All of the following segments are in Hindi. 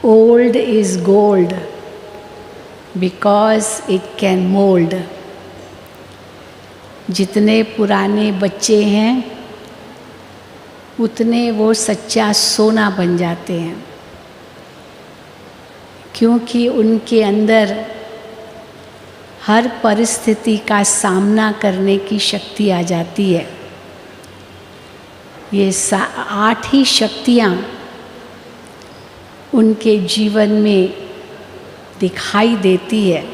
Old is gold because it can mold. जितने पुराने बच्चे हैं उतने वो सच्चा सोना बन जाते हैं, क्योंकि उनके अंदर हर परिस्थिति का सामना करने की शक्ति आ जाती है। ये 8 ही शक्तियाँ उनके जीवन में दिखाई देती है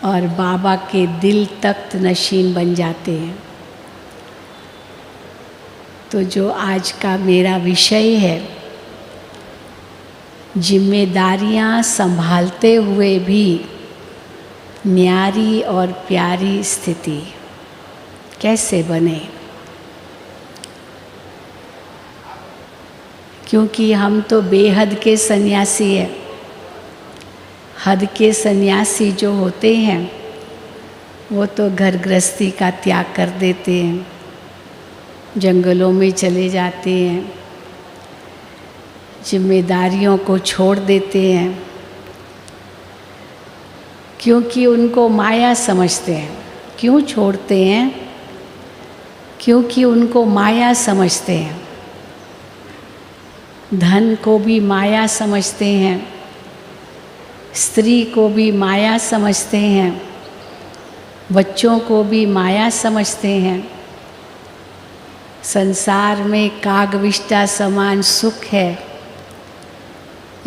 और बाबा के दिल तख्त नशीन बन जाते हैं। तो जो आज का मेरा विषय है, जिम्मेदारियां संभालते हुए भी न्यारी और प्यारी स्थिति कैसे बने, क्योंकि हम तो बेहद के सन्यासी हैं। हद के सन्यासी जो होते हैं वो तो घर गृहस्थी का त्याग कर देते हैं, जंगलों में चले जाते हैं, जिम्मेदारियों को छोड़ देते हैं, क्योंकि उनको माया समझते हैं। क्यों छोड़ते हैं? क्योंकि उनको माया समझते हैं। धन को भी माया समझते हैं, स्त्री को भी माया समझते हैं, बच्चों को भी माया समझते हैं। संसार में कागविष्टा समान सुख है,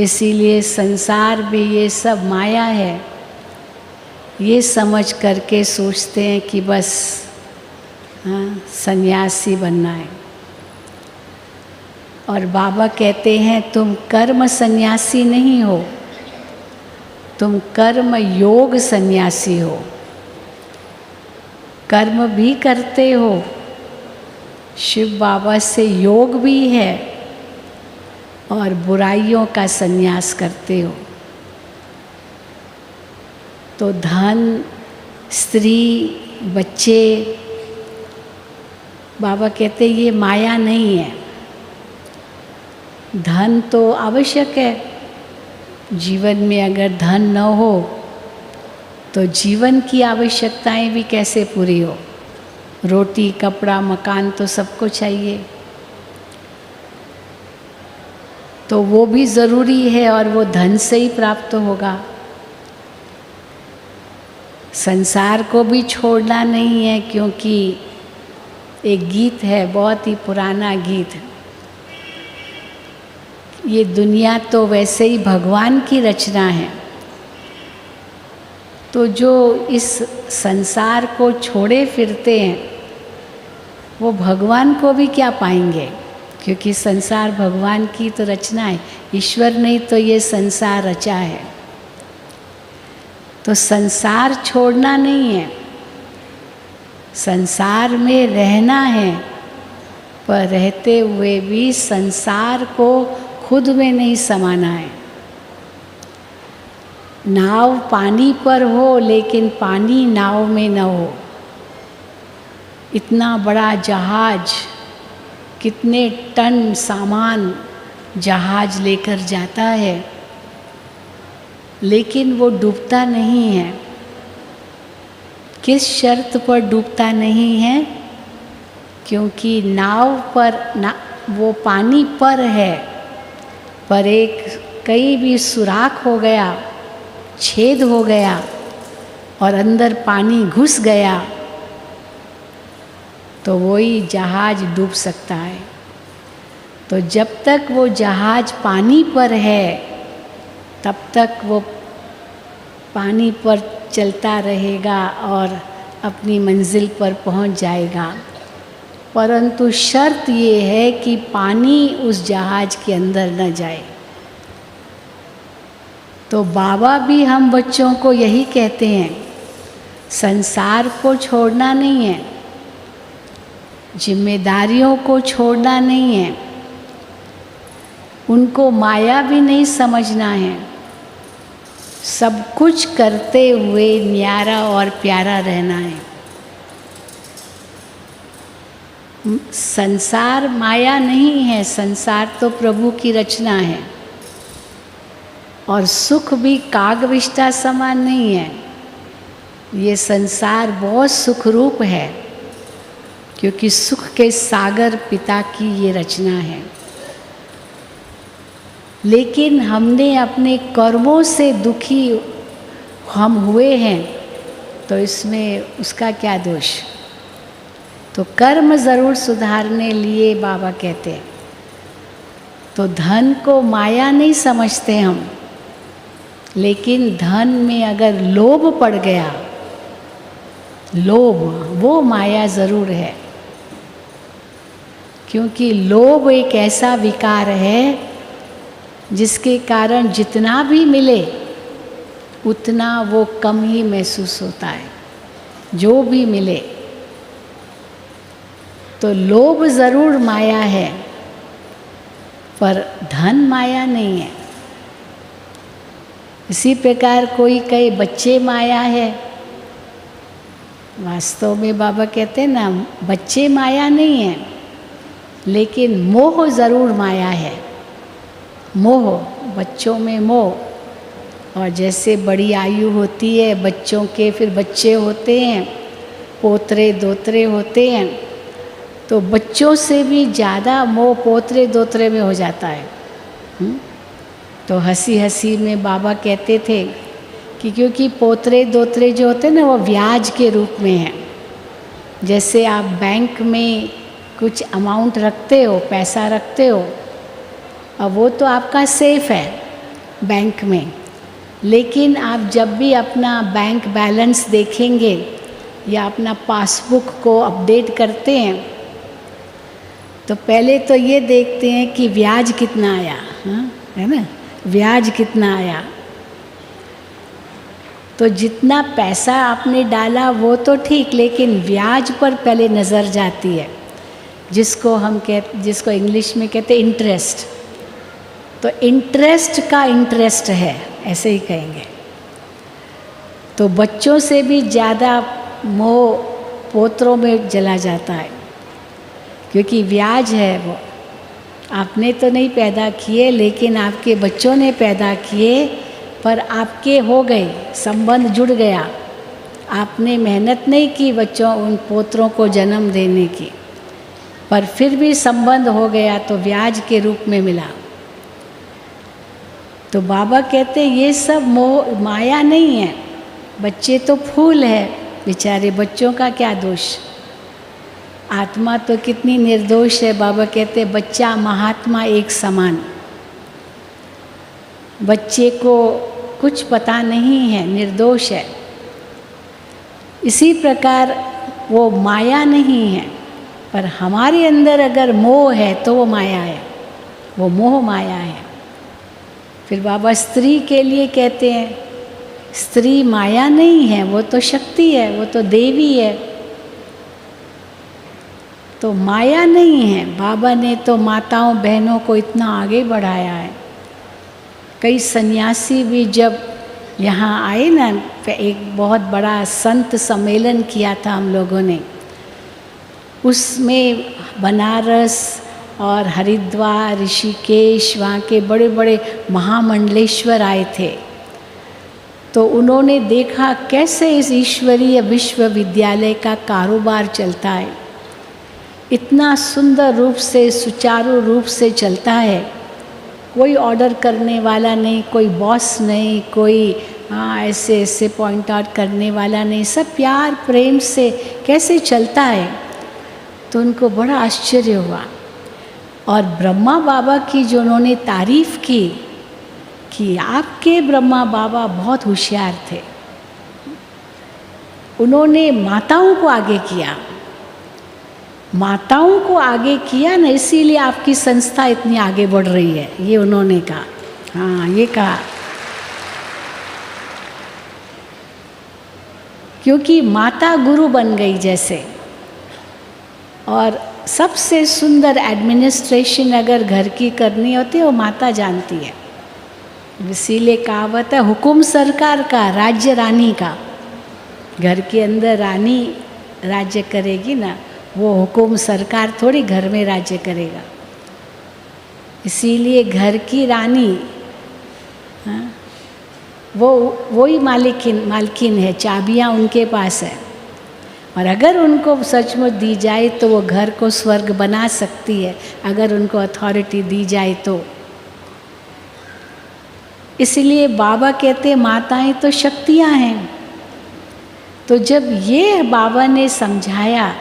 इसीलिए संसार में ये सब माया है, ये समझ करके सोचते हैं कि बस सन्यासी बनना है। और बाबा कहते हैं तुम कर्म सन्यासी नहीं हो, तुम कर्म योग सन्यासी हो। कर्म भी करते हो, शिव बाबा से योग भी है, और बुराइयों का संन्यास करते हो। तो धन, स्त्री, बच्चे, बाबा कहते ये माया नहीं है। धन तो आवश्यक है, जीवन में अगर धन न हो तो जीवन की आवश्यकताएं भी कैसे पूरी हो। रोटी, कपड़ा, मकान तो सबको चाहिए, तो वो भी ज़रूरी है और वो धन से ही प्राप्त होगा। संसार को भी छोड़ना नहीं है, क्योंकि एक गीत है, बहुत ही पुराना गीत, ये दुनिया तो वैसे ही भगवान की रचना है, तो जो इस संसार को छोड़े फिरते हैं वो भगवान को भी क्या पाएंगे, क्योंकि संसार भगवान की तो रचना है, ईश्वर ने तो ये संसार रचा है। तो संसार छोड़ना नहीं है, संसार में रहना है, पर रहते हुए भी संसार को खुद में नहीं समाना है। नाव पानी पर हो लेकिन पानी नाव में न हो। इतना बड़ा जहाज, कितने टन सामान जहाज लेकर जाता है, लेकिन वो डूबता नहीं है। किस शर्त पर डूबता नहीं है? क्योंकि नाव पर वो पानी पर है, पर एक कहीं भी सुराख हो गया, छेद हो गया और अंदर पानी घुस गया, तो वही जहाज डूब सकता है। तो जब तक वो जहाज पानी पर है तब तक वो पानी पर चलता रहेगा और अपनी मंजिल पर पहुंच जाएगा। परंतु शर्त ये है कि पानी उस जहाज के अंदर न जाए। तो बाबा भी हम बच्चों को यही कहते हैं, संसार को छोड़ना नहीं है, जिम्मेदारियों को छोड़ना नहीं है, उनको माया भी नहीं समझना है, सब कुछ करते हुए न्यारा और प्यारा रहना है। संसार माया नहीं है, संसार तो प्रभु की रचना है। और सुख भी कागविष्ठा समान नहीं है। ये संसार बहुत सुखरूप है, क्योंकि सुख के सागर पिता की ये रचना है। लेकिन हमने अपने कर्मों से दुखी हम हुए हैं, तो इसमें उसका क्या दोष। तो कर्म ज़रूर सुधारने लिए बाबा कहते हैं। तो धन को माया नहीं समझते हम, लेकिन धन में अगर लोभ पड़ गया, लोभ वो माया ज़रूर है। क्योंकि लोभ एक ऐसा विकार है जिसके कारण जितना भी मिले उतना वो कम ही महसूस होता है, जो भी मिले। तो लोभ ज़रूर माया है, पर धन माया नहीं है। इसी प्रकार कोई कहे बच्चे माया है, वास्तव में बाबा कहते हैं ना, बच्चे माया नहीं है, लेकिन मोह ज़रूर माया है। मोह, बच्चों में मोह। और जैसे बड़ी आयु होती है बच्चों के, फिर बच्चे होते हैं, पोतरे दोतरे होते हैं, तो बच्चों से भी ज़्यादा मोह पोतरे दोतरे में हो जाता है। तो हंसी हंसी में बाबा कहते थे कि क्योंकि पोतरे दोतरे जो होते हैं ना, वो ब्याज के रूप में हैं। जैसे आप बैंक में कुछ अमाउंट रखते हो, पैसा रखते हो, और वो तो आपका सेफ है बैंक में, लेकिन आप जब भी अपना बैंक बैलेंस देखेंगे या अपना पासबुक को अपडेट करते हैं, तो पहले तो ये देखते हैं कि ब्याज कितना आया, है ना, ब्याज कितना आया। तो जितना पैसा आपने डाला वो तो ठीक, लेकिन ब्याज पर पहले नज़र जाती है, जिसको इंग्लिश में कहते हैं इंटरेस्ट। तो इंटरेस्ट का इंटरेस्ट है, ऐसे ही कहेंगे। तो बच्चों से भी ज़्यादा मोह पोतरों में चला जाता है, क्योंकि ब्याज है वो। आपने तो नहीं पैदा किए, लेकिन आपके बच्चों ने पैदा किए, पर आपके हो गए, संबंध जुड़ गया। आपने मेहनत नहीं की बच्चों उन पोतरों को जन्म देने की, पर फिर भी संबंध हो गया, तो ब्याज के रूप में मिला। तो बाबा कहते हैं ये सब मोह माया नहीं है, बच्चे तो फूल है, बेचारे बच्चों का क्या दोष। आत्मा तो कितनी निर्दोष है। बाबा कहते हैं बच्चा महात्मा एक समान। बच्चे को कुछ पता नहीं है, निर्दोष है। इसी प्रकार वो माया नहीं है, पर हमारे अंदर अगर मोह है तो वो माया है, वो मोह माया है। फिर बाबा स्त्री के लिए कहते हैं स्त्री माया नहीं है, वो तो शक्ति है, वो तो देवी है। तो माया नहीं है। बाबा ने तो माताओं बहनों को इतना आगे बढ़ाया है। कई सन्यासी भी जब यहाँ आए ना, एक बहुत बड़ा संत सम्मेलन किया था हम लोगों ने, उसमें बनारस और हरिद्वार, ऋषिकेश, वहाँ के बड़े बड़े महामंडलेश्वर आए थे। तो उन्होंने देखा कैसे इस ईश्वरीय विश्वविद्यालय का कारोबार चलता है। इतना सुंदर रूप से, सुचारू रूप से चलता है। कोई ऑर्डर करने वाला नहीं, कोई बॉस नहीं, कोई ऐसे ऐसे पॉइंट आउट करने वाला नहीं, सब प्यार प्रेम से कैसे चलता है। तो उनको बड़ा आश्चर्य हुआ। और ब्रह्मा बाबा की जो उन्होंने तारीफ़ की कि आपके ब्रह्मा बाबा बहुत होशियार थे, उन्होंने माताओं को आगे किया, माताओं को आगे किया ना, इसीलिए आपकी संस्था इतनी आगे बढ़ रही है, ये उन्होंने कहा। हाँ, ये कहा क्योंकि माता गुरु बन गई जैसे। और सबसे सुंदर एडमिनिस्ट्रेशन अगर घर की करनी होती है वो माता जानती है। इसीलिए कहावत है हुकुम सरकार का, राज्य रानी का। घर के अंदर रानी राज्य करेगी ना, वो हुकुम सरकार थोड़ी घर में राज्य करेगा। इसीलिए घर की रानी, हाँ, वही मालकिन है, चाबियाँ उनके पास है। और अगर उनको सचमुच दी जाए तो वो घर को स्वर्ग बना सकती है, अगर उनको अथॉरिटी दी जाए तो। इसलिए बाबा कहते माताएं तो शक्तियाँ हैं। तो जब ये बाबा ने समझाया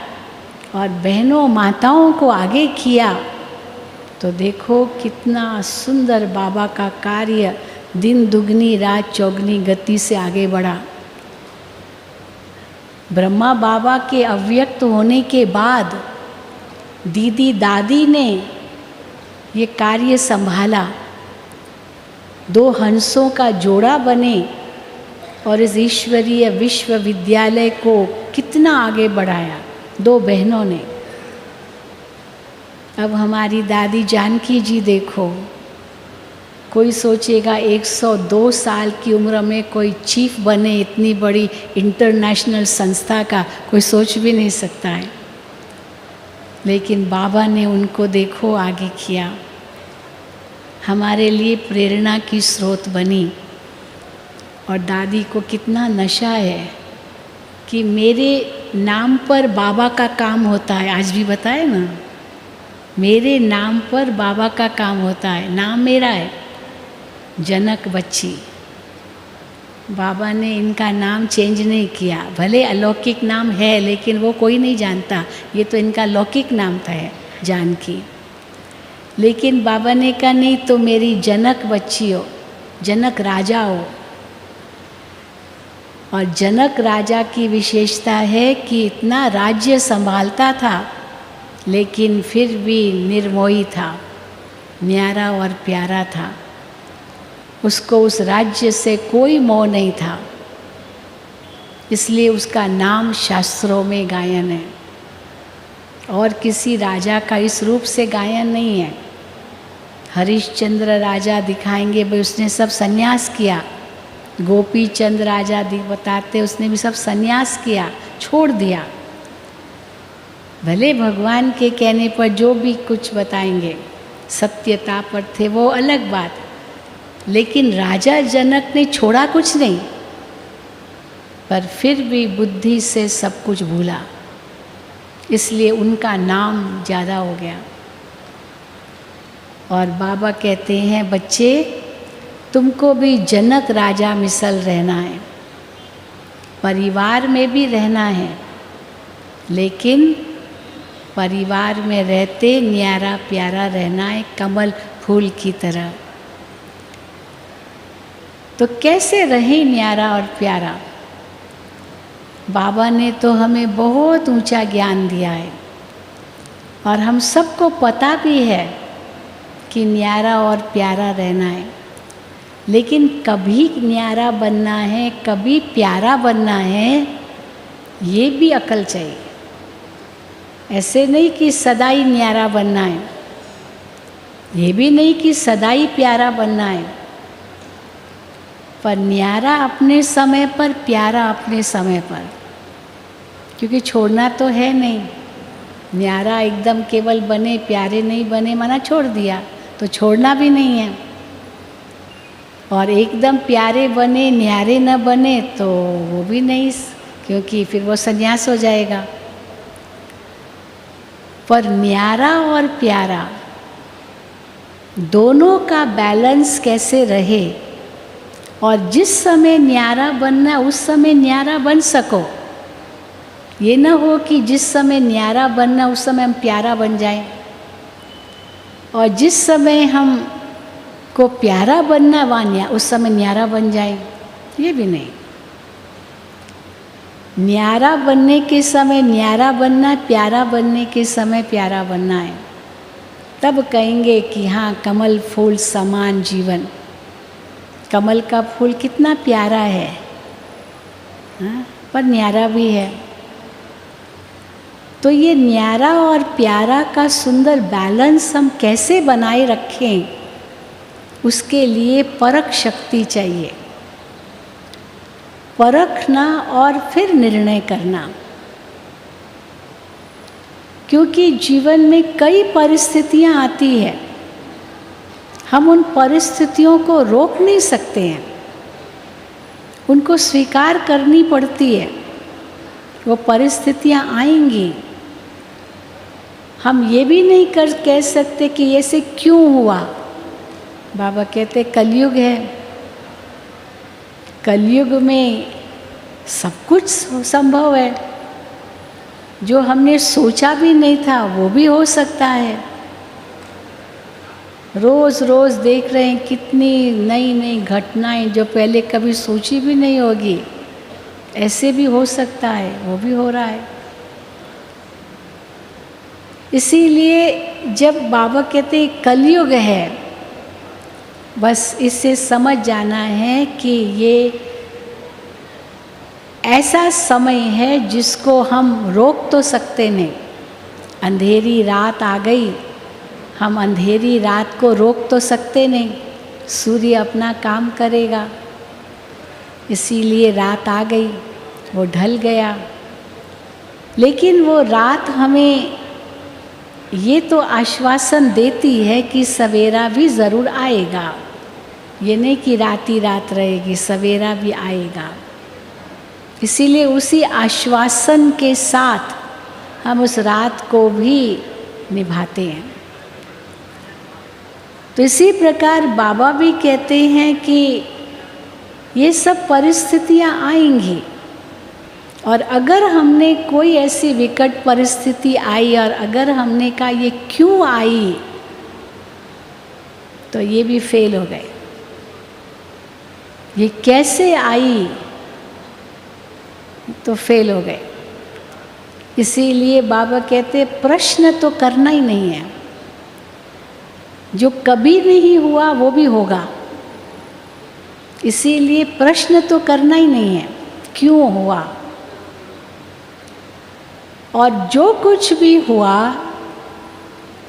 और बहनों माताओं को आगे किया, तो देखो कितना सुंदर बाबा का कार्य दिन दुगनी रात चौगनी गति से आगे बढ़ा। ब्रह्मा बाबा के अव्यक्त होने के बाद दीदी दादी ने ये कार्य संभाला। 2 हंसों का जोड़ा बने और इस ईश्वरीय विश्वविद्यालय को कितना आगे बढ़ाया 2 बहनों ने। अब हमारी दादी जानकी जी देखो, कोई सोचेगा 102 साल की उम्र में कोई चीफ बने इतनी बड़ी इंटरनेशनल संस्था का, कोई सोच भी नहीं सकता है। लेकिन बाबा ने उनको देखो आगे किया, हमारे लिए प्रेरणा की स्रोत बनी। और दादी को कितना नशा है कि मेरे नाम पर बाबा का काम होता है। आज भी बताए ना, मेरे नाम पर बाबा का काम होता है, नाम मेरा है जनक बच्ची। बाबा ने इनका नाम चेंज नहीं किया, भले अलौकिक नाम है लेकिन वो कोई नहीं जानता, ये तो इनका लौकिक नाम था है जानकी। लेकिन बाबा ने कहा नहीं, तो मेरी जनक बच्ची हो, जनक राजा हो। और जनक राजा की विशेषता है कि इतना राज्य संभालता था लेकिन फिर भी निर्मोही था, न्यारा और प्यारा था। उसको उस राज्य से कोई मोह नहीं था, इसलिए उसका नाम शास्त्रों में गायन है। और किसी राजा का इस रूप से गायन नहीं है। हरिश्चंद्र राजा दिखाएंगे भाई उसने सब सन्यास किया, गोपी चंद राजा बताते उसने भी सब सन्यास किया, छोड़ दिया। भले भगवान के कहने पर जो भी कुछ बताएंगे सत्यता पर थे, वो अलग बात, लेकिन राजा जनक ने छोड़ा कुछ नहीं, पर फिर भी बुद्धि से सब कुछ भूला, इसलिए उनका नाम ज़्यादा हो गया। और बाबा कहते हैं बच्चे तुमको भी जनक राजा मिसल रहना है, परिवार में भी रहना है, लेकिन परिवार में रहते न्यारा प्यारा रहना है, कमल फूल की तरह। तो कैसे रहे न्यारा और प्यारा? बाबा ने तो हमें बहुत ऊंचा ज्ञान दिया है और हम सबको पता भी है कि न्यारा और प्यारा रहना है, लेकिन कभी न्यारा बनना है, कभी प्यारा बनना है, ये भी अकल चाहिए। ऐसे नहीं कि सदाई न्यारा बनना है, ये भी नहीं कि सदाई प्यारा बनना है, पर न्यारा अपने समय पर, प्यारा अपने समय पर, क्योंकि छोड़ना तो है नहीं। न्यारा एकदम केवल बने प्यारे नहीं बने माना छोड़ दिया, तो छोड़ना भी नहीं है। और एकदम प्यारे बने न्यारे न बने तो वो भी नहीं, क्योंकि फिर वो संन्यास हो जाएगा। पर न्यारा और प्यारा दोनों का बैलेंस कैसे रहे, और जिस समय न्यारा बनना उस समय न्यारा बन सको। ये न हो कि जिस समय न्यारा बनना उस समय हम प्यारा बन जाएं, और जिस समय हम को प्यारा बनना वान्या उस समय न्यारा बन जाए, ये भी नहीं। न्यारा बनने के समय न्यारा बनना, प्यारा बनने के समय प्यारा बनना है, तब कहेंगे कि हाँ कमल फूल समान जीवन। कमल का फूल कितना प्यारा है, हाँ? पर न्यारा भी है। तो ये न्यारा और प्यारा का सुंदर बैलेंस हम कैसे बनाए रखें, उसके लिए परख शक्ति चाहिए। परखना और फिर निर्णय करना, क्योंकि जीवन में कई परिस्थितियां आती है, हम उन परिस्थितियों को रोक नहीं सकते हैं, उनको स्वीकार करनी पड़ती है। वो परिस्थितियाँ आएंगी। हम ये भी नहीं कह सकते कि ऐसे क्यों हुआ। बाबा कहते कलयुग है, कलयुग में सब कुछ संभव है। जो हमने सोचा भी नहीं था वो भी हो सकता है। रोज़ रोज़ देख रहे हैं कितनी नई नई घटनाएं जो पहले कभी सोची भी नहीं होगी, ऐसे भी हो सकता है, वो भी हो रहा है। इसीलिए जब बाबा कहते हैं कलयुग है, बस इससे समझ जाना है कि ये ऐसा समय है जिसको हम रोक तो सकते नहीं। अंधेरी रात आ गई, हम अंधेरी रात को रोक तो सकते नहीं, सूर्य अपना काम करेगा। इसीलिए रात आ गई, वो ढल गया। लेकिन वो रात हमें ये तो आश्वासन देती है कि सवेरा भी ज़रूर आएगा। ये नहीं कि रात ही रात रहेगी, सवेरा भी आएगा। इसीलिए उसी आश्वासन के साथ हम उस रात को भी निभाते हैं। तो इसी प्रकार बाबा भी कहते हैं कि ये सब परिस्थितियाँ आएंगी, और अगर हमने कोई ऐसी विकट परिस्थिति आई और अगर हमने कहा ये क्यों आई, तो ये भी फेल हो गए। ये कैसे आई, तो फेल हो गए। इसीलिए बाबा कहते प्रश्न तो करना ही नहीं है। जो कभी नहीं हुआ वो भी होगा, इसीलिए प्रश्न तो करना ही नहीं है क्यों हुआ। और जो कुछ भी हुआ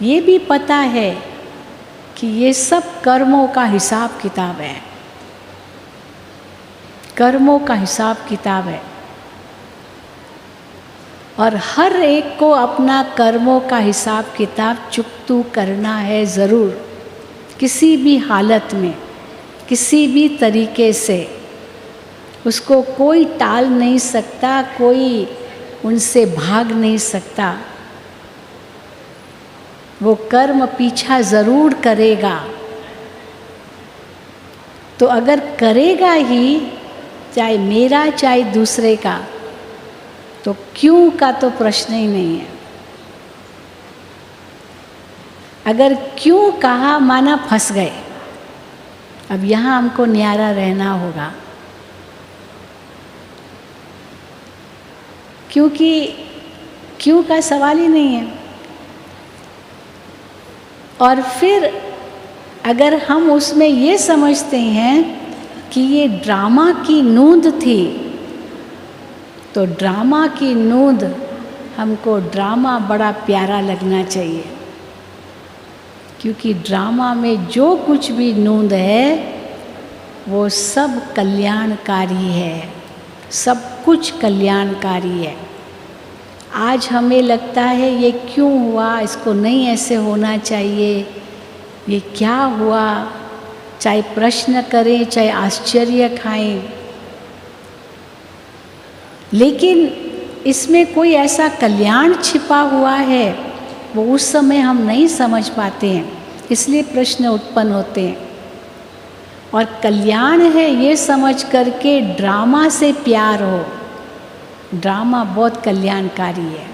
ये भी पता है कि ये सब कर्मों का हिसाब किताब है, कर्मों का हिसाब किताब है। और हर एक को अपना कर्मों का हिसाब किताब चुकतू करना है ज़रूर, किसी भी हालत में, किसी भी तरीके से। उसको कोई टाल नहीं सकता, कोई उनसे भाग नहीं सकता। वो कर्म पीछा ज़रूर करेगा। तो अगर करेगा ही, चाहे मेरा चाहे दूसरे का, तो क्यों का तो प्रश्न ही नहीं है। अगर क्यों कहा माना फंस गए। अब यहाँ हमको न्यारा रहना होगा, क्योंकि क्यों का सवाल ही नहीं है। और फिर अगर हम उसमें ये समझते हैं कि ये ड्रामा की नूंद थी, तो ड्रामा की नूंद, हमको ड्रामा बड़ा प्यारा लगना चाहिए, क्योंकि ड्रामा में जो कुछ भी नूंद है वो सब कल्याणकारी है, सब कुछ कल्याणकारी है। आज हमें लगता है ये क्यों हुआ, इसको नहीं ऐसे होना चाहिए, ये क्या हुआ, चाहे प्रश्न करें चाहे आश्चर्य खाएं, लेकिन इसमें कोई ऐसा कल्याण छिपा हुआ है वो उस समय हम नहीं समझ पाते हैं, इसलिए प्रश्न उत्पन्न होते हैं। और कल्याण है ये समझ करके ड्रामा से प्यार हो, ड्रामा बहुत कल्याणकारी है।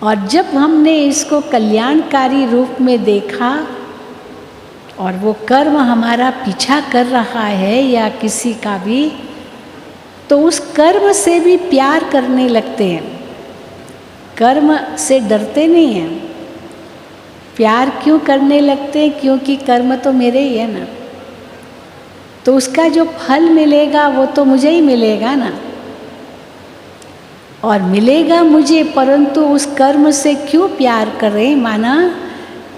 और जब हमने इसको कल्याणकारी रूप में देखा और वो कर्म हमारा पीछा कर रहा है या किसी का भी, तो उस कर्म से भी प्यार करने लगते हैं, कर्म से डरते नहीं हैं। प्यार क्यों करने लगते हैं? क्योंकि कर्म तो मेरे ही है ना, तो उसका जो फल मिलेगा वो तो मुझे ही मिलेगा ना, और मिलेगा मुझे, परंतु उस कर्म से क्यों प्यार करें, माना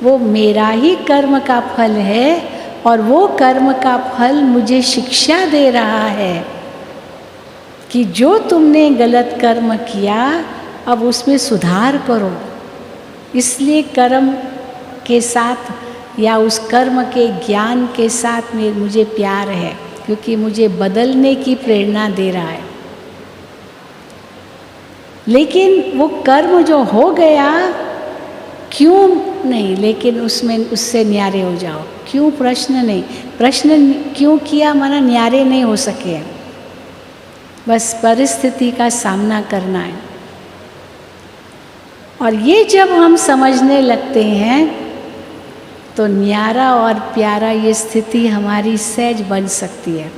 वो मेरा ही कर्म का फल है और वो कर्म का फल मुझे शिक्षा दे रहा है कि जो तुमने गलत कर्म किया अब उसमें सुधार करो। इसलिए कर्म के साथ या उस कर्म के ज्ञान के साथ में मुझे प्यार है, क्योंकि मुझे बदलने की प्रेरणा दे रहा है। लेकिन वो कर्म जो हो गया, क्यों नहीं, लेकिन उससे न्यारे हो जाओ। क्यों प्रश्न नहीं, प्रश्न क्यों किया माना न्यारे नहीं हो सके, बस परिस्थिति का सामना करना है। और ये जब हम समझने लगते हैं तो न्यारा और प्यारा ये स्थिति हमारी सहज बन सकती है।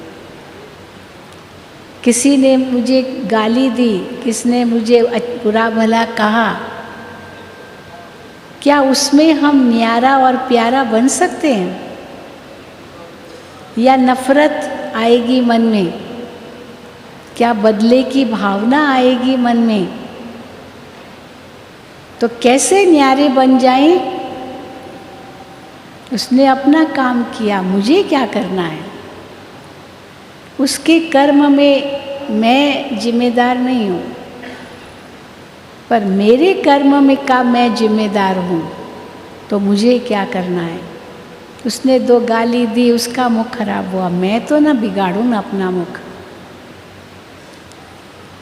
किसी ने मुझे गाली दी, किसने मुझे बुरा भला कहा, क्या उसमें हम न्यारा और प्यारा बन सकते हैं? या नफरत आएगी मन में? क्या बदले की भावना आएगी मन में? तो कैसे न्यारे बन जाएं? उसने अपना काम किया, मुझे क्या करना है? उसके कर्म में मैं जिम्मेदार नहीं हूँ, पर मेरे कर्म में का मैं जिम्मेदार हूँ, तो मुझे क्या करना है? उसने 2 गाली दी, उसका मुख खराब हुआ, मैं तो ना बिगाड़ूँ ना अपना मुख।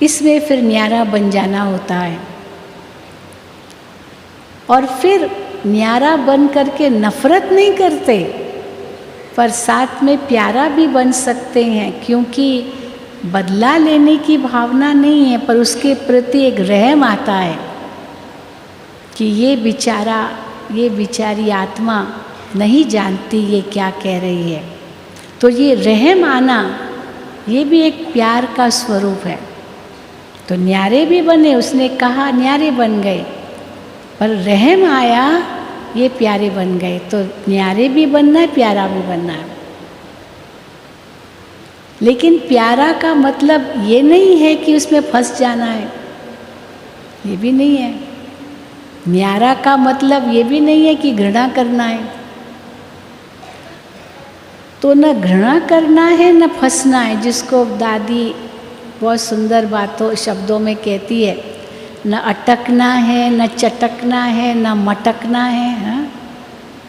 इसमें फिर न्यारा बन जाना होता है। और फिर न्यारा बन करके नफरत नहीं करते, पर साथ में प्यारा भी बन सकते हैं, क्योंकि बदला लेने की भावना नहीं है, पर उसके प्रति एक रहम आता है कि ये बेचारी आत्मा नहीं जानती ये क्या कह रही है। तो ये रहम आना, ये भी एक प्यार का स्वरूप है। तो न्यारे भी बने, उसने कहा न्यारे बन गए, पर रहम आया, ये प्यारे बन गए। तो न्यारे भी बनना है, प्यारा भी बनना है। लेकिन प्यारा का मतलब ये नहीं है कि उसमें फंस जाना है, ये भी नहीं है। न्यारा का मतलब ये भी नहीं है कि घृणा करना है। तो न घृणा करना है न फंसना है, जिसको दादी बहुत सुंदर बातों शब्दों में कहती है, न अटकना है, न चटकना है, न मटकना है। हाँ,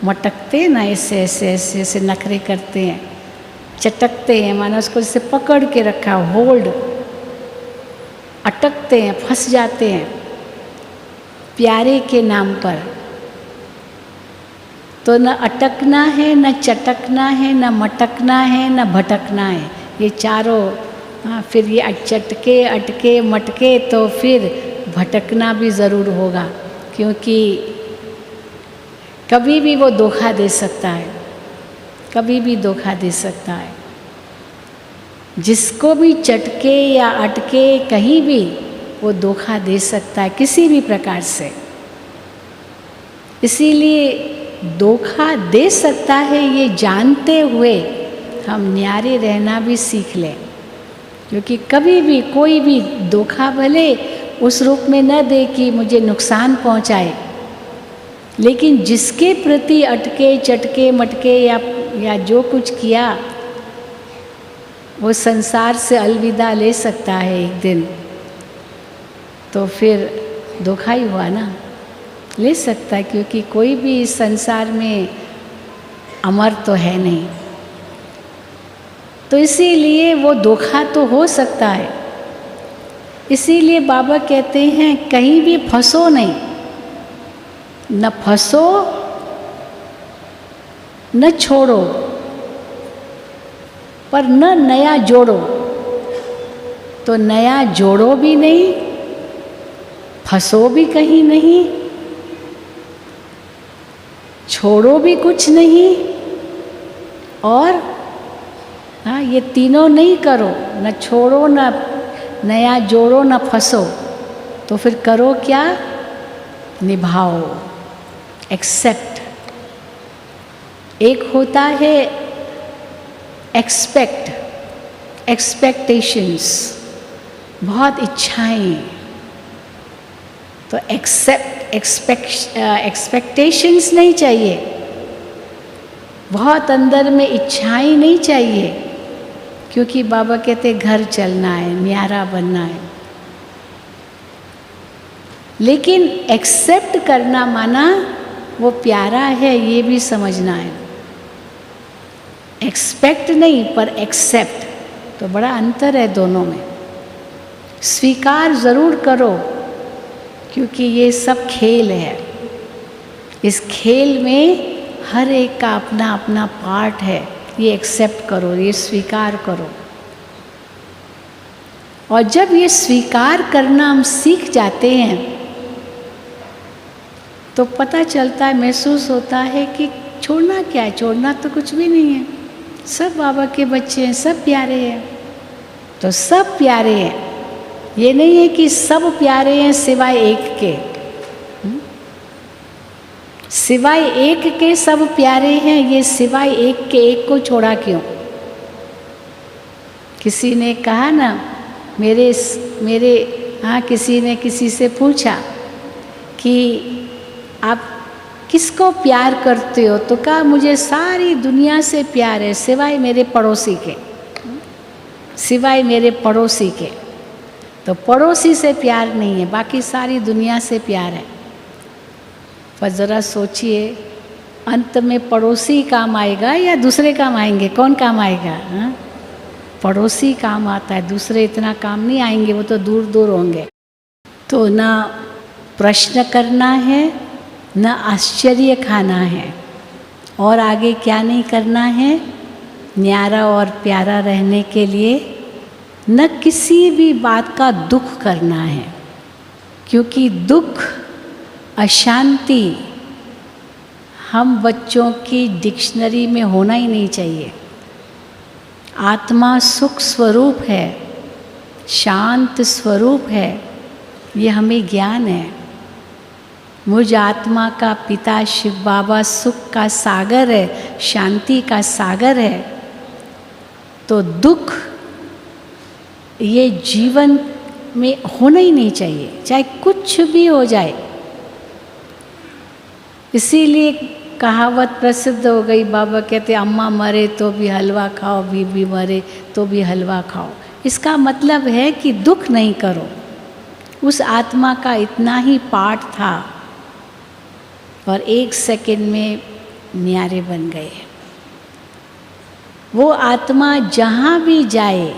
मटकते ना, ऐसे ऐसे ऐसे ऐसे नखरे करते हैं, चटकते हैं माना उसको जैसे पकड़ के रखा, होल्ड, अटकते हैं, फंस जाते हैं प्यारे के नाम पर। तो न अटकना है, न चटकना है, न मटकना है, न भटकना है, ये चारों। हाँ, फिर ये चटके अटके मटके तो फिर भटकना भी ज़रूर होगा, क्योंकि कभी भी वो धोखा दे सकता है, कभी भी धोखा दे सकता है। जिसको भी चटके या अटके कहीं भी वो धोखा दे सकता है, किसी भी प्रकार से। इसीलिए धोखा दे सकता है ये जानते हुए हम न्यारे रहना भी सीख लें, क्योंकि कभी भी कोई भी धोखा भले उस रूप में न दे कि मुझे नुकसान पहुंचाए, लेकिन जिसके प्रति अटके चटके मटके या जो कुछ किया, वो संसार से अलविदा ले सकता है एक दिन। तो फिर धोखा ही हुआ ना, ले सकता है, क्योंकि कोई भी इस संसार में अमर तो है नहीं। तो इसीलिए वो धोखा तो हो सकता है। इसीलिए बाबा कहते हैं कहीं भी फंसो नहीं, न फंसो न छोड़ो, पर न नया जोड़ो। तो नया जोड़ो भी नहीं, फंसो भी कहीं नहीं, छोड़ो भी कुछ नहीं, और हाँ, ये तीनों नहीं करो, न छोड़ो न नया जोड़ो न फंसो। तो फिर करो क्या? निभाओ, एक्सेप्ट। एक होता है एक्सपेक्ट, एक्सपेक्टेशंस, बहुत इच्छाएं। तो एक्सपेक्टेशंस नहीं चाहिए, बहुत अंदर में इच्छाएं नहीं चाहिए, क्योंकि बाबा कहते घर चलना है, न्यारा बनना है। लेकिन एक्सेप्ट करना माना वो प्यारा है ये भी समझना है। एक्सपेक्ट नहीं पर एक्सेप्ट, तो बड़ा अंतर है दोनों में। स्वीकार ज़रूर करो क्योंकि ये सब खेल है। इस खेल में हर एक का अपना अपना पार्ट है, ये एक्सेप्ट करो, ये स्वीकार करो। और जब ये स्वीकार करना हम सीख जाते हैं तो पता चलता है, महसूस होता है कि छोड़ना क्या है, छोड़ना तो कुछ भी नहीं है। सब बाबा के बच्चे हैं, सब प्यारे हैं, तो सब प्यारे हैं। ये नहीं है कि सब प्यारे हैं सिवाय एक के। सिवाय एक के सब प्यारे हैं, ये सिवाय एक के एक को छोड़ा क्यों? किसी ने कहा ना, मेरे हाँ, किसी ने किसी से पूछा कि आप किसको प्यार करते हो, तो कहा मुझे सारी दुनिया से प्यार है सिवाय मेरे पड़ोसी के, सिवाय मेरे पड़ोसी के। तो पड़ोसी से प्यार नहीं है, बाकी सारी दुनिया से प्यार है। पर ज़रा सोचिए, अंत में पड़ोसी काम आएगा या दूसरे काम आएंगे? कौन काम आएगा? हाँ, पड़ोसी काम आता है, दूसरे इतना काम नहीं आएंगे, वो तो दूर दूर होंगे। तो ना प्रश्न करना है, न आश्चर्य खाना है, और आगे क्या नहीं करना है। न्यारा और प्यारा रहने के लिए न किसी भी बात का दुख करना है, क्योंकि दुख, अशांति हम बच्चों की डिक्शनरी में होना ही नहीं चाहिए। आत्मा सुख स्वरूप है, शांत स्वरूप है, ये हमें ज्ञान है। मुझ आत्मा का पिता शिव बाबा सुख का सागर है, शांति का सागर है। तो दुख ये जीवन में होना ही नहीं चाहिए, चाहे कुछ भी हो जाए। इसीलिए कहावत प्रसिद्ध हो गई, बाबा कहते अम्मा मरे तो भी हलवा खाओ, बीबी मरे तो भी हलवा खाओ। इसका मतलब है कि दुख नहीं करो। उस आत्मा का इतना ही पार्ट था और 1 सेकंड में न्यारे बन गए। वो आत्मा जहाँ भी जाए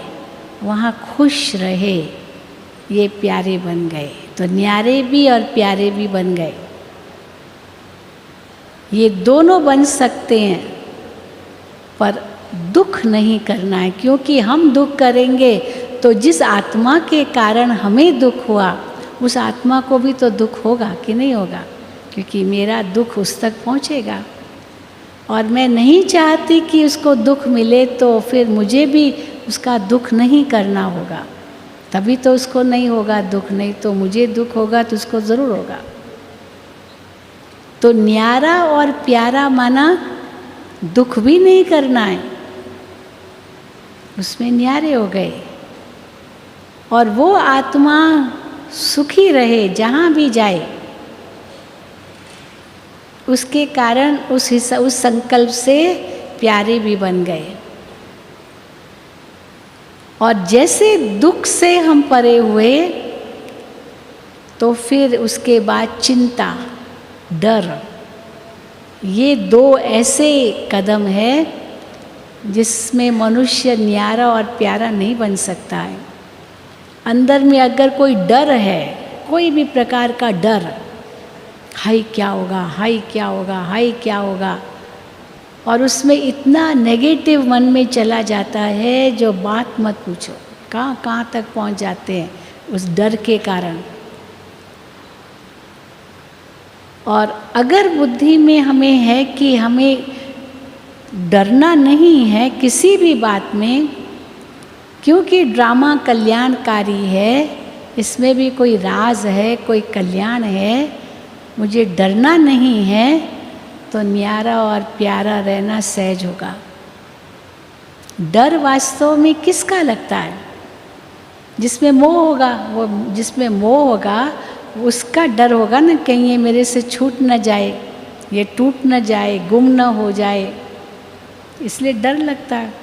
वहाँ खुश रहे, ये प्यारे बन गए। तो न्यारे भी और प्यारे भी बन गए। ये दोनों बन सकते हैं, पर दुख नहीं करना है, क्योंकि हम दुख करेंगे तो जिस आत्मा के कारण हमें दुख हुआ उस आत्मा को भी तो दुख होगा कि नहीं होगा? क्योंकि मेरा दुख उस तक पहुंचेगा और मैं नहीं चाहती कि उसको दुख मिले, तो फिर मुझे भी उसका दुख नहीं करना होगा, तभी तो उसको नहीं होगा दुख। नहीं तो मुझे दुख होगा तो उसको ज़रूर होगा। तो न्यारा और प्यारा माना दुख भी नहीं करना है, उसमें न्यारे हो गए। और वो आत्मा सुखी रहे जहाँ भी जाए, उसके कारण उस संकल्प से प्यारे भी बन गए। और जैसे दुख से हम परे हुए तो फिर उसके बाद चिंता, डर, ये 2 ऐसे कदम है जिसमें मनुष्य न्यारा और प्यारा नहीं बन सकता है। अंदर में अगर कोई डर है, कोई भी प्रकार का डर, हाय क्या होगा, हाय क्या होगा, हाय क्या होगा, और उसमें इतना नेगेटिव मन में चला जाता है जो बात मत पूछो, कहाँ तक पहुंच जाते हैं उस डर के कारण। और अगर बुद्धि में हमें है कि हमें डरना नहीं है किसी भी बात में, क्योंकि ड्रामा कल्याणकारी है, इसमें भी कोई राज है, कोई कल्याण है, मुझे डरना नहीं है, तो न्यारा और प्यारा रहना सहज होगा। डर वास्तव में किसका लगता है? जिसमें मोह होगा, वो जिसमें मोह होगा उसका डर होगा ना, कहीं ये मेरे से छूट न जाए, ये टूट न जाए, गुम न हो जाए, इसलिए डर लगता है।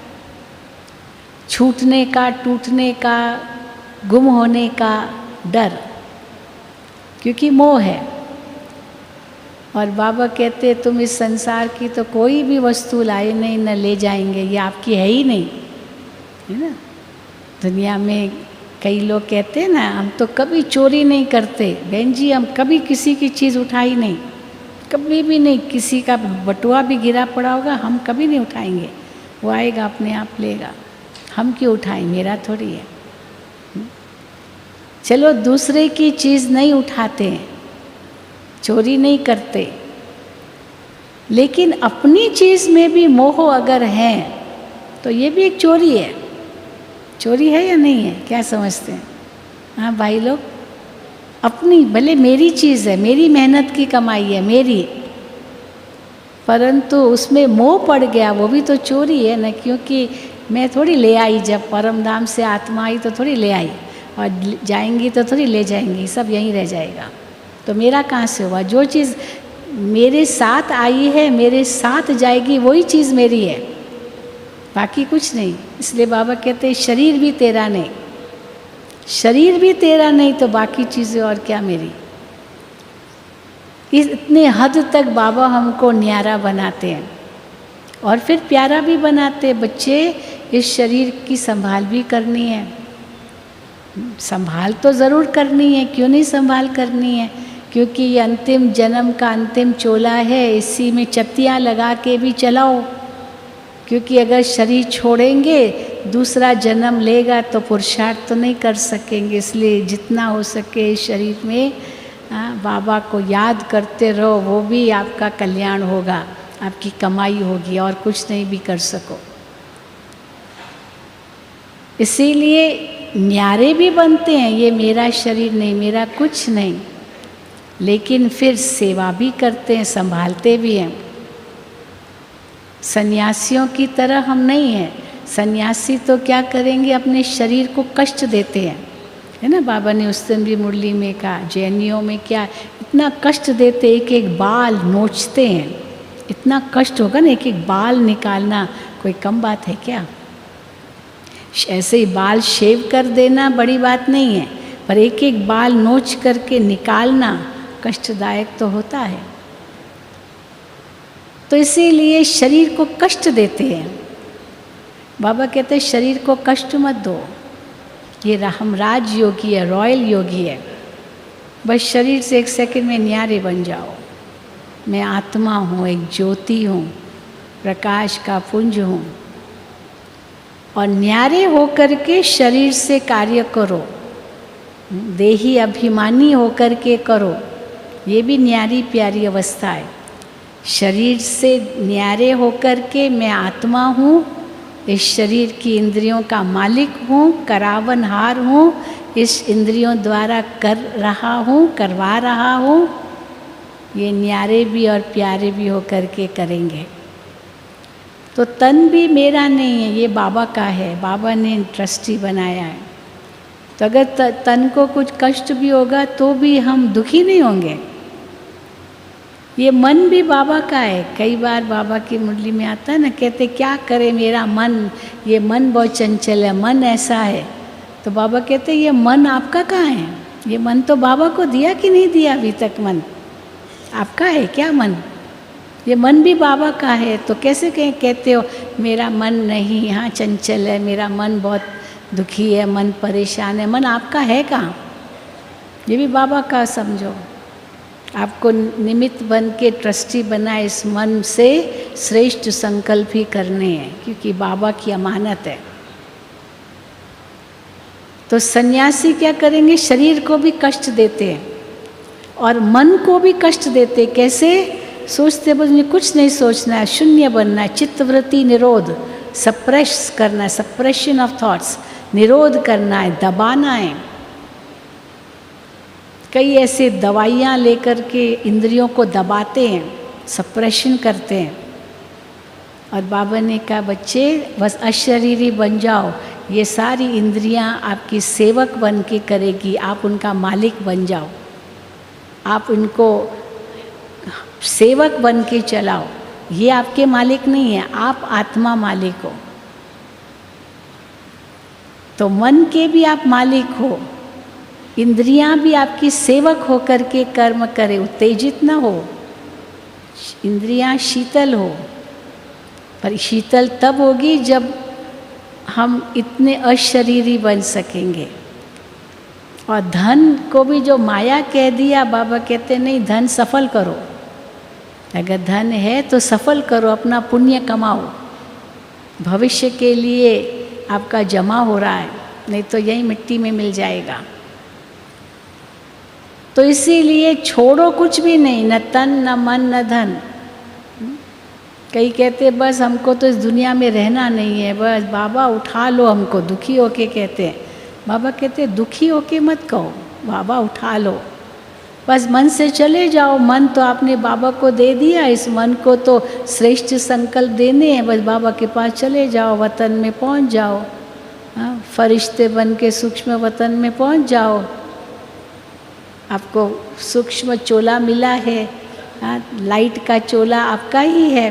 छूटने का, टूटने का, गुम होने का डर, क्योंकि मोह है। और बाबा कहते तुम इस संसार की तो कोई भी वस्तु लाए नहीं, न ले जाएंगे, ये आपकी है ही नहीं, है ना। दुनिया में कई लोग कहते हैं ना, हम तो कभी चोरी नहीं करते। बहन जी, हम कभी किसी की चीज़ उठाई नहीं, कभी भी नहीं। किसी का बटुआ भी गिरा पड़ा होगा, हम कभी नहीं उठाएंगे, वो आएगा अपने आप लेगा, हम क्यों उठाएं, मेरा थोड़ी है। चलो दूसरे की चीज़ नहीं उठाते, चोरी नहीं करते, लेकिन अपनी चीज़ में भी मोह अगर है तो ये भी एक चोरी है। चोरी है या नहीं है, क्या समझते हैं? हाँ भाई लोग, अपनी, भले मेरी चीज़ है, मेरी मेहनत की कमाई है मेरी, परंतु उसमें मोह पड़ गया, वो भी तो चोरी है ना। क्योंकि मैं थोड़ी ले आई, जब परम धाम से आत्मा आई तो थोड़ी ले आई, और जाएंगी तो थोड़ी ले जाएंगी, सब यहीं रह जाएगा। तो मेरा कहाँ से हुआ? जो चीज़ मेरे साथ आई है, मेरे साथ जाएगी, वही चीज़ मेरी है, बाकी कुछ नहीं। इसलिए बाबा कहते हैं शरीर भी तेरा नहीं, शरीर भी तेरा नहीं तो बाकी चीज़ें और क्या मेरी। इतने हद तक बाबा हमको न्यारा बनाते हैं और फिर प्यारा भी बनाते हैं। बच्चे, इस शरीर की संभाल भी करनी है, संभाल तो ज़रूर करनी है, क्यों नहीं संभाल करनी है? क्योंकि ये अंतिम जन्म का अंतिम चोला है, इसी में चत्तियाँ लगा के भी चलाओ। क्योंकि अगर शरीर छोड़ेंगे, दूसरा जन्म लेगा तो पुरुषार्थ तो नहीं कर सकेंगे। इसलिए जितना हो सके इस शरीर में बाबा को याद करते रहो, वो भी आपका कल्याण होगा, आपकी कमाई होगी, और कुछ नहीं भी कर सको। इसीलिए न्यारे भी बनते हैं, ये मेरा शरीर नहीं, मेरा कुछ नहीं, लेकिन फिर सेवा भी करते हैं, संभालते भी हैं। सन्यासियों की तरह हम नहीं हैं। सन्यासी तो क्या करेंगे, अपने शरीर को कष्ट देते हैं, है ना। बाबा ने उस दिन भी मुरली में कहा, जैनियों में क्या इतना कष्ट देते, एक एक बाल नोचते हैं। इतना कष्ट होगा ना, एक एक बाल निकालना कोई कम बात है क्या? ऐसे ही बाल शेव कर देना बड़ी बात नहीं है, पर एक एक बाल नोच करके निकालना कष्टदायक तो होता है। तो इसीलिए शरीर को कष्ट देते हैं। बाबा कहते हैं शरीर को कष्ट मत दो, ये हम राज योगी है, रॉयल योगी है। बस शरीर से एक सेकंड में न्यारे बन जाओ। मैं आत्मा हूँ, एक ज्योति हूँ, प्रकाश का पुंज हूँ, और न्यारे होकर के शरीर से कार्य करो, देही अभिमानी होकर के करो। ये भी न्यारी प्यारी अवस्था है। शरीर से न्यारे होकर के मैं आत्मा हूँ, इस शरीर की इंद्रियों का मालिक हूँ, करावनहार हूँ, इस इंद्रियों द्वारा कर रहा हूँ, करवा रहा हूँ। ये न्यारे भी और प्यारे भी होकर के करेंगे। तो तन भी मेरा नहीं है, ये बाबा का है, बाबा ने ट्रस्टी बनाया है। तो अगर तन को कुछ कष्ट भी होगा तो भी हम दुखी नहीं होंगे। ये मन भी बाबा का है। कई बार बाबा की मुरली में आता है ना, कहते क्या करे मेरा मन, ये मन बहुत चंचल है, मन ऐसा है। तो बाबा कहते ये मन आपका कहाँ है? ये मन तो बाबा को दिया कि नहीं दिया अभी तक? मन आपका है क्या? मन, ये मन भी बाबा का है। तो कैसे कहते हो मेरा मन नहीं, यहाँ चंचल है, मेरा मन बहुत दुखी है, मन परेशान है? मन आपका है कहाँ? ये भी बाबा का समझो। आपको निमित्त बन के ट्रस्टी बना, इस मन से श्रेष्ठ संकल्प ही करने हैं, क्योंकि बाबा की अमानत है। तो सन्यासी क्या करेंगे? शरीर को भी कष्ट देते हैं और मन को भी कष्ट देते। कैसे? सोचते बस मुझे कुछ नहीं सोचना है, शून्य बनना है, चित्तवृत्ति निरोध, सप्रेस करना है, सप्रेशन ऑफ थॉट्स, निरोध करना है, दबाना है। कई ऐसे दवाइयाँ लेकर के इंद्रियों को दबाते हैं, सप्रेशन करते हैं। और बाबा ने कहा बच्चे बस अशरीरी बन जाओ, ये सारी इंद्रियां आपकी सेवक बन के करेगी, आप उनका मालिक बन जाओ, आप उनको सेवक बन के चलाओ। ये आपके मालिक नहीं है, आप आत्मा मालिक हो। तो मन के भी आप मालिक हो, इंद्रियां भी आपकी सेवक होकर के कर्म करे, उत्तेजित ना हो। इंद्रियां शीतल हो, पर शीतल तब होगी जब हम इतने अशरीरी बन सकेंगे। और धन को भी जो माया कह दिया, बाबा कहते नहीं, धन सफल करो। अगर धन है तो सफल करो, अपना पुण्य कमाओ, भविष्य के लिए आपका जमा हो रहा है, नहीं तो यही मिट्टी में मिल जाएगा। तो इसीलिए छोड़ो कुछ भी नहीं, न तन न मन न धन। कई कहते बस हमको तो इस दुनिया में रहना नहीं है, बस बाबा उठा लो हमको, दुखी होके कहते हैं। बाबा कहते दुखी होके मत कहो, बाबा उठा लो, बस मन से चले जाओ। मन तो आपने बाबा को दे दिया, इस मन को तो श्रेष्ठ संकल्प देने हैं, बस बाबा के पास चले जाओ, वतन में पहुंच जाओ। हाँ, फरिश्ते बन के सूक्ष्म वतन में पहुंच जाओ। आपको सूक्ष्म चोला मिला है, हाँ, लाइट का चोला आपका ही है,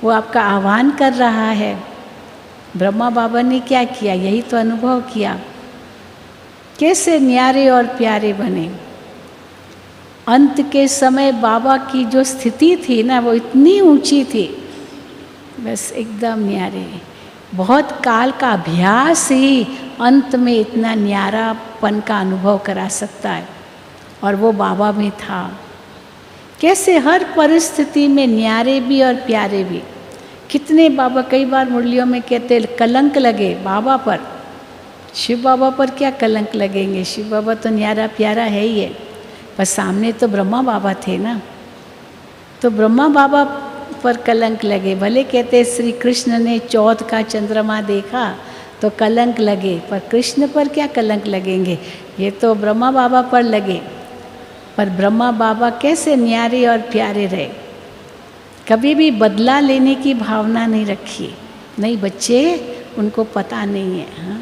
वो आपका आह्वान कर रहा है। ब्रह्मा बाबा ने क्या किया, यही तो अनुभव किया, कैसे न्यारे और प्यारे बने। अंत के समय बाबा की जो स्थिति थी ना, वो इतनी ऊंची थी, बस एकदम न्यारे। बहुत काल का अभ्यास ही अंत में इतना न्यारापन का अनुभव करा सकता है, और वो बाबा में था। कैसे हर परिस्थिति में न्यारे भी और प्यारे भी। कितने बाबा कई बार मुरलियों में कहते कलंक लगे बाबा पर, शिव बाबा पर क्या कलंक लगेंगे, शिव बाबा तो न्यारा प्यारा है ही है, पर सामने तो ब्रह्मा बाबा थे ना, तो ब्रह्मा बाबा पर कलंक लगे। भले कहते श्री कृष्ण ने चौथ का चंद्रमा देखा तो कलंक लगे, पर कृष्ण पर क्या कलंक लगेंगे, ये तो ब्रह्मा बाबा पर लगे। पर ब्रह्मा बाबा कैसे न्यारे और प्यारे रहे, कभी भी बदला लेने की भावना नहीं रखी। नहीं बच्चे, उनको पता नहीं है। हाँ,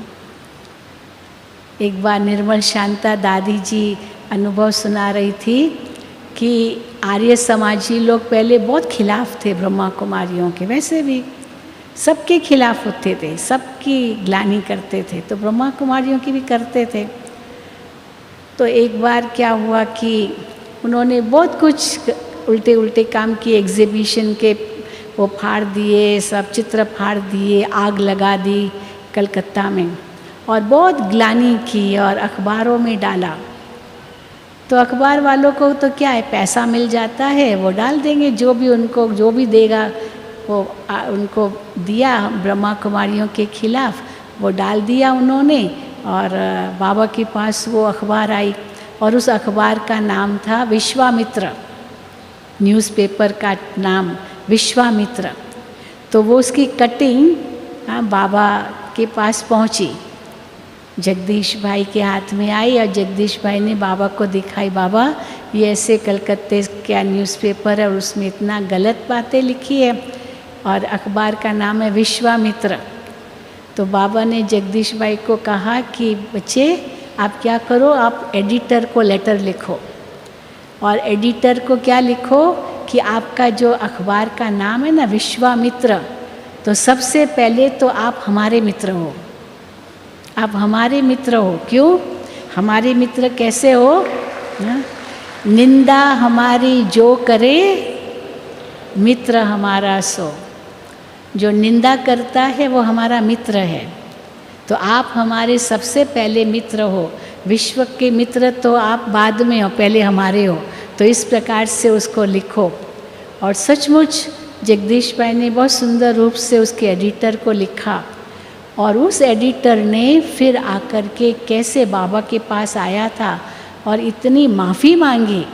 एक बार निर्मल शांता दादी जी अनुभव सुना रही थी कि आर्य समाजी लोग पहले बहुत खिलाफ थे ब्रह्मा कुमारियों के, वैसे भी सबके खिलाफ होते थे, सबकी ग्लानि करते थे, तो ब्रह्मा कुमारियों की भी करते थे। तो एक बार क्या हुआ कि उन्होंने बहुत कुछ उल्टे उल्टे काम किए, एग्जीबिशन के वो फाड़ दिए, सब चित्र फाड़ दिए, आग लगा दी कलकत्ता में, और बहुत ग्लानि की और अखबारों में डाला। तो अखबार वालों को तो क्या है, पैसा मिल जाता है, वो डाल देंगे, जो भी उनको जो भी देगा वो उनको दिया। ब्रह्मा कुमारियों के खिलाफ वो डाल दिया उन्होंने, और बाबा के पास वो अखबार आई, और उस अखबार का नाम था विश्वामित्र, न्यूज़पेपर का नाम विश्वामित्र। तो वो उसकी कटिंग बाबा के पास पहुंची, जगदीश भाई के हाथ में आई, और जगदीश भाई ने बाबा को दिखाई, बाबा ये ऐसे कलकत्ते का न्यूज़पेपर है और उसमें इतना गलत बातें लिखी है, और अखबार का नाम है विश्वामित्र। तो बाबा ने जगदीश भाई को कहा कि बच्चे आप क्या करो, आप एडिटर को लेटर लिखो, और एडिटर को क्या लिखो कि आपका जो अखबार का नाम है ना विश्वामित्र, तो सबसे पहले तो आप हमारे मित्र हो, आप हमारे मित्र हो। क्यों हमारे मित्र कैसे हो, ना? निंदा हमारी जो करे मित्र हमारा सो। जो निंदा करता है वो हमारा मित्र है, तो आप हमारे सबसे पहले मित्र हो। विश्व के मित्र तो आप बाद में हो, पहले हमारे हो। तो इस प्रकार से उसको लिखो। और सचमुच जगदीश भाई ने बहुत सुंदर रूप से उसके एडिटर को लिखा, और उस एडिटर ने फिर आकर के कैसे बाबा के पास आया था और इतनी माफ़ी मांगी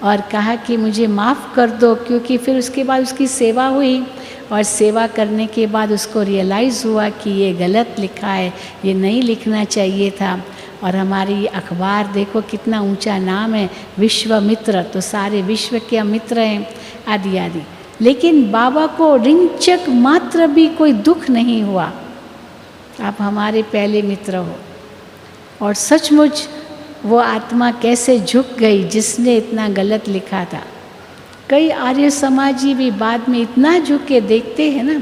और कहा कि मुझे माफ़ कर दो, क्योंकि फिर उसके बाद उसकी सेवा हुई, और सेवा करने के बाद उसको रियलाइज़ हुआ कि ये गलत लिखा है, ये नहीं लिखना चाहिए था। और हमारी अखबार देखो कितना ऊंचा नाम है विश्वामित्र, तो सारे विश्व के मित्र हैं आदि आदि। लेकिन बाबा को रिंचक मात्र भी कोई दुख नहीं हुआ, आप हमारे पहले मित्र हो। और सचमुच वो आत्मा कैसे झुक गई जिसने इतना गलत लिखा था। कई आर्य समाजी भी बाद में इतना झुके, देखते हैं ना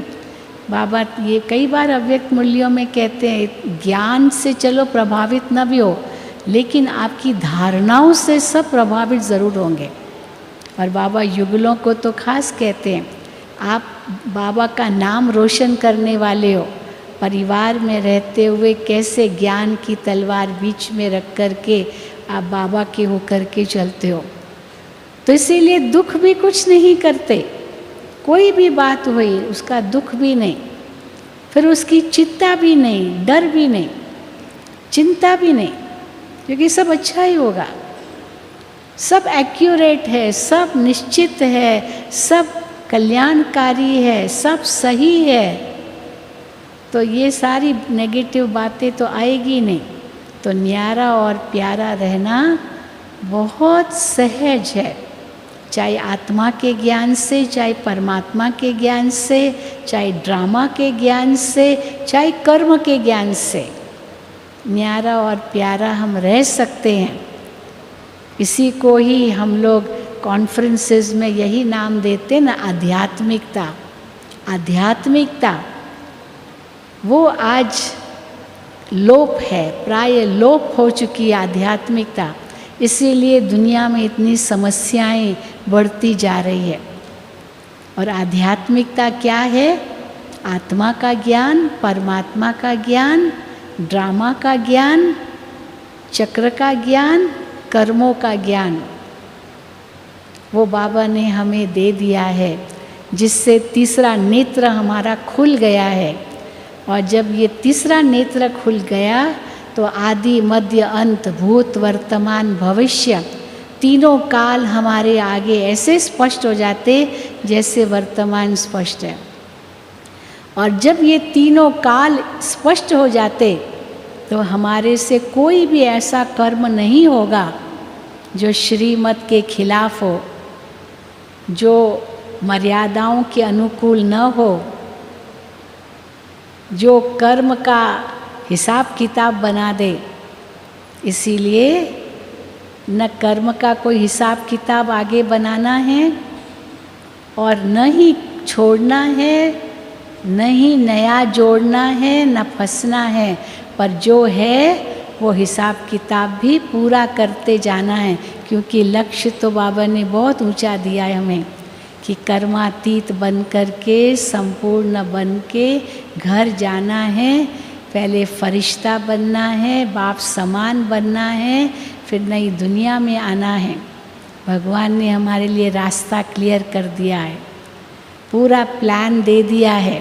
बाबा, ये कई बार अव्यक्त मूल्यों में कहते हैं, ज्ञान से चलो प्रभावित न भी हो, लेकिन आपकी धारणाओं से सब प्रभावित ज़रूर होंगे। और बाबा युगलों को तो खास कहते हैं, आप बाबा का नाम रोशन करने वाले हो, परिवार में रहते हुए कैसे ज्ञान की तलवार बीच में रख कर के आप बाबा के होकर के चलते हो। तो इसीलिए दुख भी कुछ नहीं करते, कोई भी बात हुई उसका दुख भी नहीं, फिर उसकी चिंता भी नहीं, डर भी नहीं, चिंता भी नहीं, क्योंकि सब अच्छा ही होगा, सब एक्यूरेट है, सब निश्चित है, सब कल्याणकारी है, सब सही है। तो ये सारी नेगेटिव बातें तो आएगी नहीं। तो न्यारा और प्यारा रहना बहुत सहज है, चाहे आत्मा के ज्ञान से, चाहे परमात्मा के ज्ञान से, चाहे ड्रामा के ज्ञान से, चाहे कर्म के ज्ञान से न्यारा और प्यारा हम रह सकते हैं। इसी को ही हम लोग कॉन्फ्रेंसेस में यही नाम देते हैं ना, आध्यात्मिकता। आध्यात्मिकता वो आज लोप है, प्राय लोप हो चुकी है आध्यात्मिकता। इसीलिए दुनिया में इतनी समस्याएं बढ़ती जा रही है। और आध्यात्मिकता क्या है? आत्मा का ज्ञान, परमात्मा का ज्ञान, ड्रामा का ज्ञान, चक्र का ज्ञान, कर्मों का ज्ञान वो बाबा ने हमें दे दिया है, जिससे तीसरा नेत्र हमारा खुल गया है। और जब ये तीसरा नेत्र खुल गया तो आदि मध्य अंत, भूत वर्तमान भविष्य तीनों काल हमारे आगे ऐसे स्पष्ट हो जाते जैसे वर्तमान स्पष्ट है। और जब ये तीनों काल स्पष्ट हो जाते तो हमारे से कोई भी ऐसा कर्म नहीं होगा जो श्रीमत के खिलाफ हो, जो मर्यादाओं के अनुकूल न हो, जो कर्म का हिसाब किताब बना दे। इसीलिए न कर्म का कोई हिसाब किताब आगे बनाना है और न ही छोड़ना है, न ही नया जोड़ना है, न फंसना है, पर जो है वो हिसाब किताब भी पूरा करते जाना है। क्योंकि लक्ष्य तो बाबा ने बहुत ऊंचा दिया है हमें कि कर्मातीत बन कर के, संपूर्ण बन के घर जाना है। पहले फरिश्ता बनना है, बाप समान बनना है, फिर नई दुनिया में आना है। भगवान ने हमारे लिए रास्ता क्लियर कर दिया है, पूरा प्लान दे दिया है।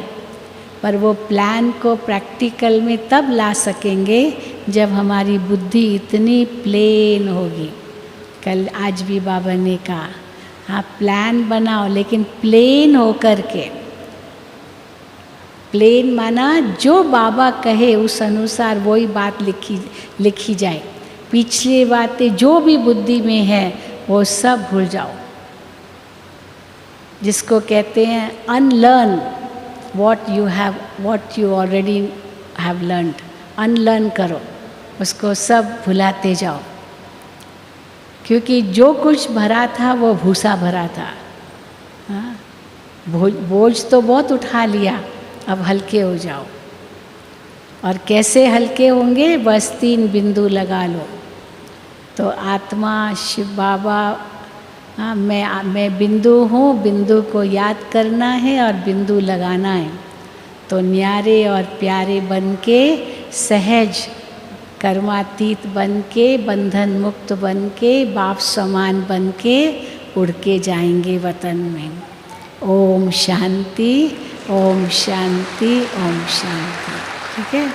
पर वो प्लान को प्रैक्टिकल में तब ला सकेंगे जब हमारी बुद्धि इतनी प्लेन होगी। कल आज भी बाबा ने कहा, हाँ प्लान बनाओ लेकिन प्लेन होकर के। प्लेन माना जो बाबा कहे उस अनुसार वही बात लिखी जाए। पिछली बातें जो भी बुद्धि में है वो सब भूल जाओ, जिसको कहते हैं unlearn what you already have learned। Unlearn करो, उसको सब भुलाते जाओ। क्योंकि जो कुछ भरा था वो भूसा भरा था। हाँ, बोझ तो बहुत उठा लिया, अब हल्के हो जाओ। और कैसे हल्के होंगे? बस 3 बिंदु लगा लो। तो आत्मा, शिव बाबा, हाँ मैं बिंदु हूँ, बिंदु को याद करना है और बिंदु लगाना है। तो न्यारे और प्यारे बन के, सहज कर्मातीत बन के, बंधन मुक्त बन के, बाप समान बन के उड़ के जाएंगे वतन में। ओम शांति, ओम शांति, ओम शांति। ठीक है।